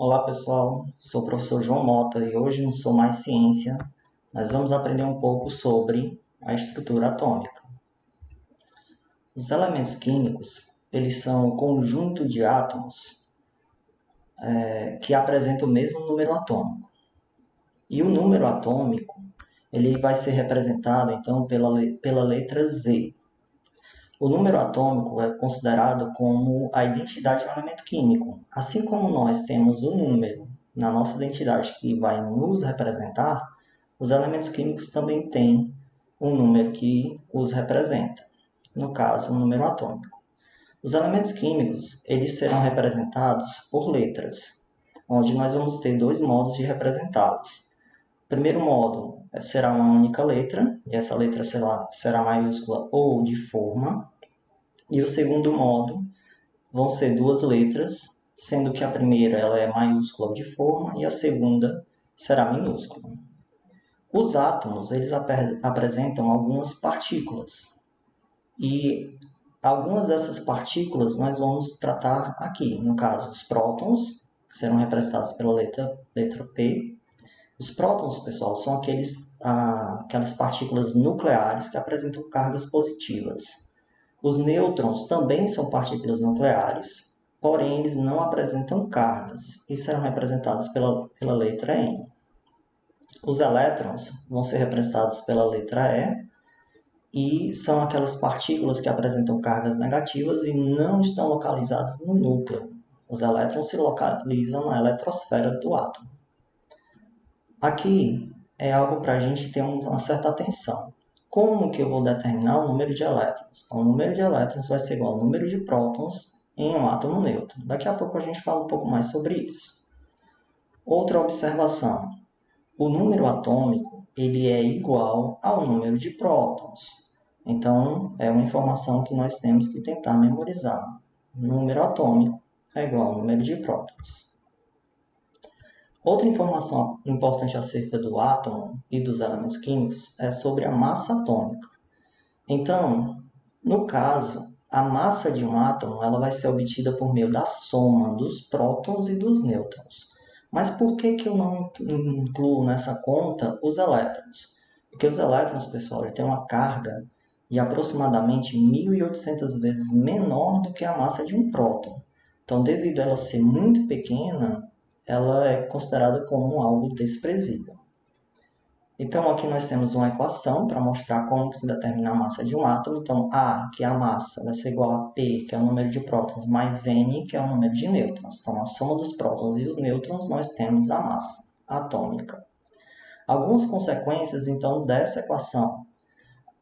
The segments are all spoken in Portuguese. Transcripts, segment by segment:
Olá pessoal, sou o professor João Mota e hoje no Sou Mais Ciência nós vamos aprender um pouco sobre a estrutura atômica. Os elementos químicos, eles são o conjunto de átomos que apresentam o mesmo número atômico. E o número atômico ele vai ser representado então pela letra Z. O número atômico é considerado como a identidade do elemento químico. Assim como nós temos um número na nossa identidade que vai nos representar, os elementos químicos também têm um número que os representa, no caso, um número atômico. Os elementos químicos eles serão representados por letras, onde nós vamos ter dois modos de representá-los. O primeiro modo será uma única letra, e essa letra será maiúscula ou de forma. E o segundo modo vão ser duas letras, sendo que a primeira ela é maiúscula ou de forma e a segunda será minúscula. Os átomos eles apresentam algumas partículas e algumas dessas partículas nós vamos tratar aqui. No caso, os prótons, que serão representados pela letra P. Os prótons, pessoal, são aquelas partículas nucleares que apresentam cargas positivas. Os nêutrons também são partículas nucleares, porém eles não apresentam cargas e serão representados pela letra N. Os elétrons vão ser representados pela letra E e são aquelas partículas que apresentam cargas negativas e não estão localizadas no núcleo. Os elétrons se localizam na eletrosfera do átomo. Aqui é algo para a gente ter uma certa atenção. Como que eu vou determinar o número de elétrons? Então, o número de elétrons vai ser igual ao número de prótons em um átomo nêutron. Daqui a pouco a gente fala um pouco mais sobre isso. Outra observação. O número atômico ele é igual ao número de prótons. Então, é uma informação que nós temos que tentar memorizar. O número atômico é igual ao número de prótons. Outra informação importante acerca do átomo e dos elementos químicos é sobre a massa atômica. Então, no caso, a massa de um átomo ela vai ser obtida por meio da soma dos prótons e dos nêutrons. Mas por que eu não incluo nessa conta os elétrons? Porque os elétrons, pessoal, têm uma carga de aproximadamente 1.800 vezes menor do que a massa de um próton. Então, devido a ela ser muito pequena, ela é considerada como algo desprezível. Então, aqui nós temos uma equação para mostrar como se determina a massa de um átomo. Então, A, que é a massa, vai ser igual a P, que é o número de prótons, mais N, que é o número de nêutrons. Então, a soma dos prótons e os nêutrons, nós temos a massa atômica. Algumas consequências, então, dessa equação.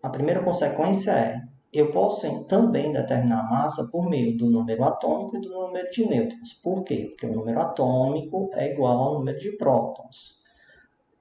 A primeira consequência é eu posso também determinar a massa por meio do número atômico e do número de nêutrons. Por quê? Porque o número atômico é igual ao número de prótons.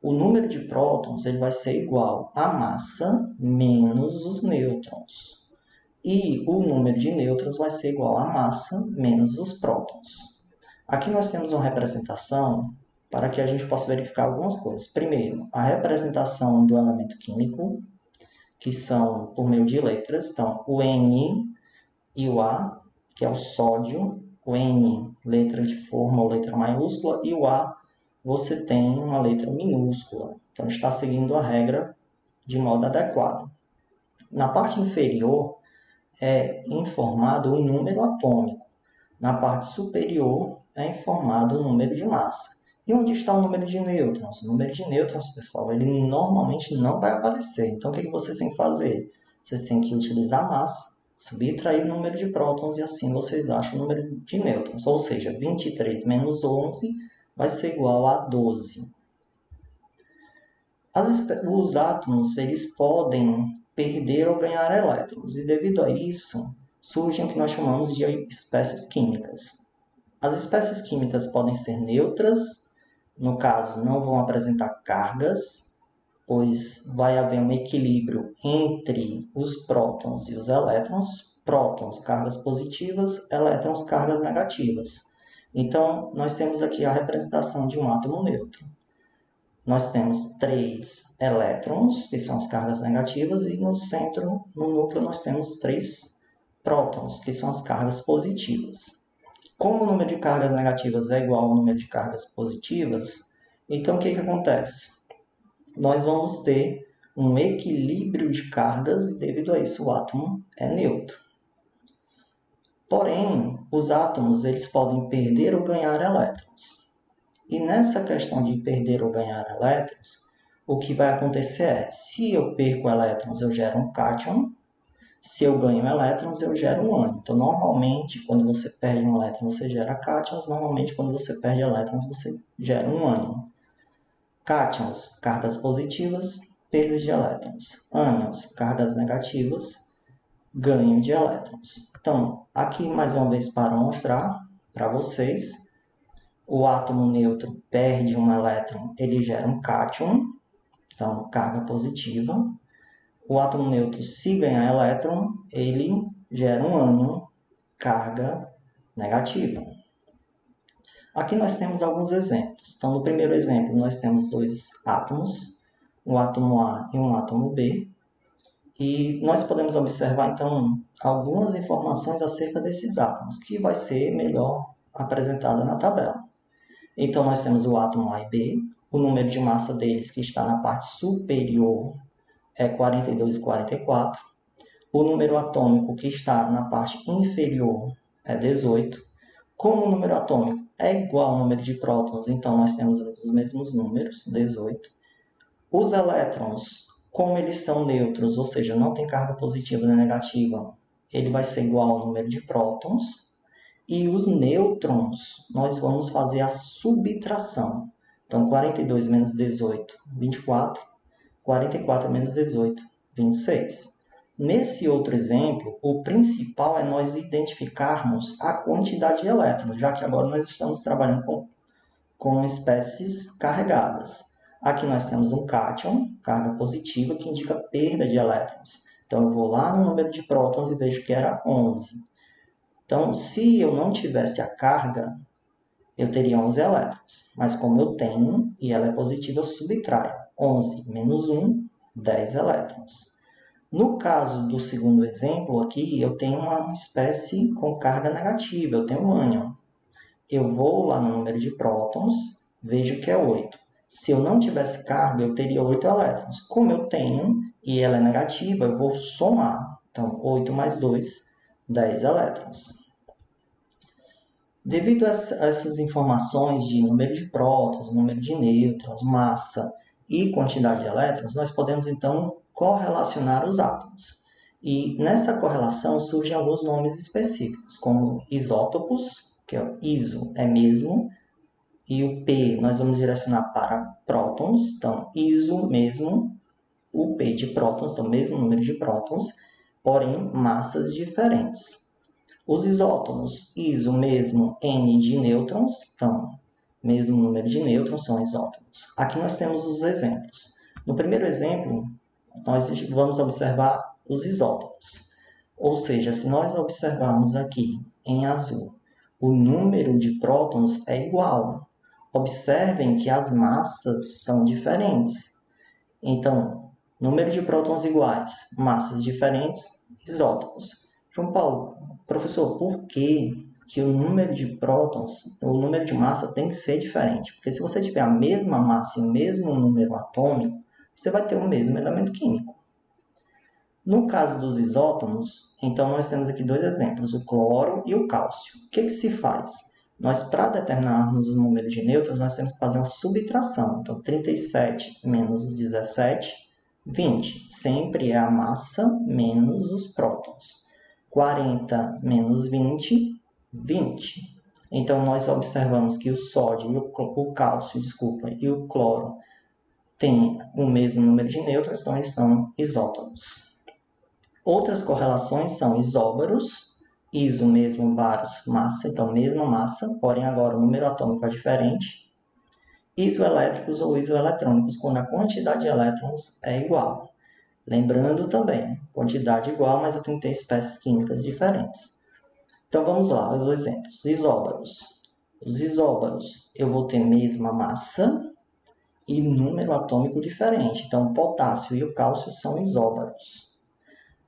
O número de prótons ele vai ser igual à massa menos os nêutrons. E o número de nêutrons vai ser igual à massa menos os prótons. Aqui nós temos uma representação para que a gente possa verificar algumas coisas. Primeiro, a representação do elemento químico, que são por meio de letras, então o N e o A, que é o sódio, o N, letra de forma ou letra maiúscula, e o A, você tem uma letra minúscula. Então, está seguindo a regra de modo adequado. Na parte inferior é informado o número atômico. Na parte superior é informado o número de massa. E onde está o número de nêutrons? O número de nêutrons, pessoal, ele normalmente não vai aparecer. Então, o que vocês têm que fazer? Vocês têm que utilizar a massa, subtrair o número de prótons e assim vocês acham o número de nêutrons. Ou seja, 23 menos 11 vai ser igual a 12. Os átomos eles podem perder ou ganhar elétrons. E devido a isso, surgem o que nós chamamos de espécies químicas. As espécies químicas podem ser neutras, no caso, não vão apresentar cargas, pois vai haver um equilíbrio entre os prótons e os elétrons. Prótons, cargas positivas, elétrons, cargas negativas. Então, nós temos aqui a representação de um átomo neutro. Nós temos 3 elétrons, que são as cargas negativas, e no centro, no núcleo, nós temos 3 prótons, que são as cargas positivas. Como o número de cargas negativas é igual ao número de cargas positivas, então o que acontece? Nós vamos ter um equilíbrio de cargas e devido a isso o átomo é neutro. Porém, os átomos eles podem perder ou ganhar elétrons. E nessa questão de perder ou ganhar elétrons, o que vai acontecer é, se eu perco elétrons, eu gero um cátion, se eu ganho elétrons, eu gero um ânion. Então, normalmente, quando você perde um elétron, você gera cátions. Normalmente, quando você perde elétrons, você gera um ânion. Cátions, cargas positivas, perda de elétrons. Ânions, cargas negativas, ganho de elétrons. Então, aqui mais uma vez para mostrar para vocês, o átomo neutro perde um elétron, ele gera um cátion, então carga positiva. O átomo neutro, se ganhar elétron, ele gera um ânion, carga negativa. Aqui nós temos alguns exemplos. Então, no primeiro exemplo, nós temos dois átomos, um átomo A e um átomo B. E nós podemos observar, então, algumas informações acerca desses átomos, que vai ser melhor apresentada na tabela. Então, nós temos o átomo A e B, o número de massa deles, que está na parte superior, é 42 e 44. O número atômico que está na parte inferior é 18. Como o número atômico é igual ao número de prótons, então nós temos os mesmos números, 18. Os elétrons, como eles são neutros, ou seja, não tem carga positiva nem negativa, ele vai ser igual ao número de prótons. E os nêutrons, nós vamos fazer a subtração. Então, 42 menos 18, 24. 44 menos 18, 26. Nesse outro exemplo, o principal é nós identificarmos a quantidade de elétrons, já que agora nós estamos trabalhando com espécies carregadas. Aqui nós temos um cátion, carga positiva, que indica perda de elétrons. Então, eu vou lá no número de prótons e vejo que era 11. Então, se eu não tivesse a carga, eu teria 11 elétrons. Mas como eu tenho e ela é positiva, eu subtraio. 11 menos 1, 10 elétrons. No caso do segundo exemplo aqui, eu tenho uma espécie com carga negativa, eu tenho um ânion. Eu vou lá no número de prótons, vejo que é 8. Se eu não tivesse carga, eu teria 8 elétrons. Como eu tenho e ela é negativa, eu vou somar. Então, 8 mais 2, 10 elétrons. Devido a essas informações de número de prótons, número de nêutrons, massa e quantidade de elétrons, nós podemos então correlacionar os átomos. E nessa correlação surgem alguns nomes específicos, como isótopos, que é o iso é mesmo, e o P nós vamos direcionar para prótons, então iso mesmo, o P de prótons, então mesmo número de prótons, porém massas diferentes. Os isótopos, iso mesmo, N de nêutrons, então, mesmo número de nêutrons são isótopos. Aqui nós temos os exemplos. No primeiro exemplo, nós vamos observar os isótopos. Ou seja, se nós observarmos aqui em azul, o número de prótons é igual. Observem que as massas são diferentes. Então, número de prótons iguais, massas diferentes, isótopos. João Paulo, professor, por que o número de prótons, o número de massa tem que ser diferente? Porque se você tiver a mesma massa e o mesmo número atômico, você vai ter o mesmo elemento químico. No caso dos isótopos, então nós temos aqui dois exemplos, o cloro e o cálcio. O que se faz? Nós, para determinarmos o número de nêutrons, nós temos que fazer uma subtração. Então, 37 menos 17, 20. Sempre é a massa menos os prótons. 40 menos 20, 20. Então, nós observamos que o sódio, o cálcio, e o cloro têm o mesmo número de nêutrons, então eles são isótopos. Outras correlações são isóbaros, iso mesmo, baros, massa, então mesma massa, porém agora o número atômico é diferente. Isoelétricos ou isoeletrônicos, quando a quantidade de elétrons é igual. Lembrando também, quantidade igual, mas eu tenho que ter espécies químicas diferentes. Então vamos lá, os exemplos. Isóbaros. Os isóbaros, eu vou ter mesma massa e número atômico diferente. Então, o potássio e o cálcio são isóbaros.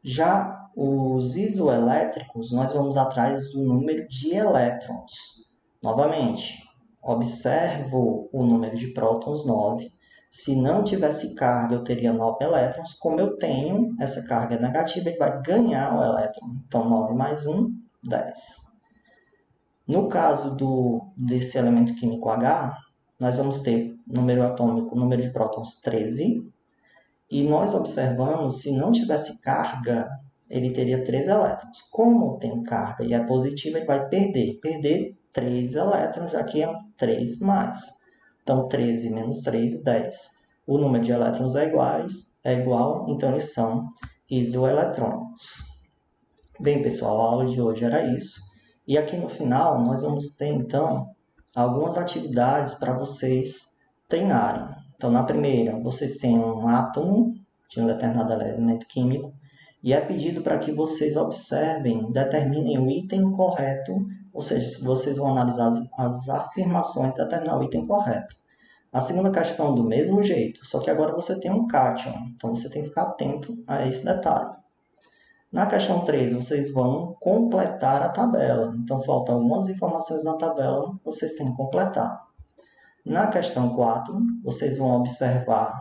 Já os isoelétricos, nós vamos atrás do número de elétrons. Novamente, observo o número de prótons 9. Se não tivesse carga, eu teria 9 elétrons. Como eu tenho essa carga negativa, ele vai ganhar o elétron. Então, 9 mais 1, 10. No caso desse elemento químico H, nós vamos ter número atômico, número de prótons 13. E nós observamos, se não tivesse carga, ele teria 3 elétrons. Como tem carga e é positivo, ele vai perder 3 elétrons, já que é 3 mais. Então, 13 menos 3, 10. O número de elétrons é igual, então eles são isoeletrônicos. Bem, pessoal, a aula de hoje era isso. E aqui no final, nós vamos ter, então, algumas atividades para vocês treinarem. Então, na primeira, vocês têm um átomo de um determinado elemento químico e é pedido para que vocês observem, determinem o item correto, ou seja, se vocês vão analisar as afirmações, determinar o item correto. A segunda questão, do mesmo jeito, só que agora você tem um cátion, então você tem que ficar atento a esse detalhe. Na questão 3, vocês vão completar a tabela. Então, faltam algumas informações na tabela, vocês têm que completar. Na questão 4, vocês vão observar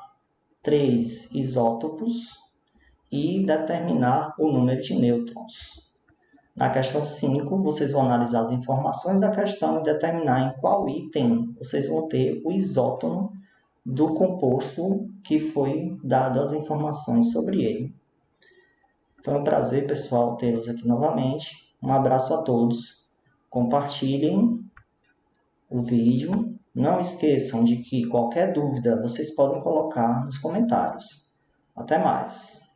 3 isótopos e determinar o número de nêutrons. Na questão 5, vocês vão analisar as informações da questão e determinar em qual item vocês vão ter o isótono do composto que foi dado as informações sobre ele. Foi um prazer, pessoal, tê-los aqui novamente. Um abraço a todos. Compartilhem o vídeo. Não esqueçam de que qualquer dúvida vocês podem colocar nos comentários. Até mais!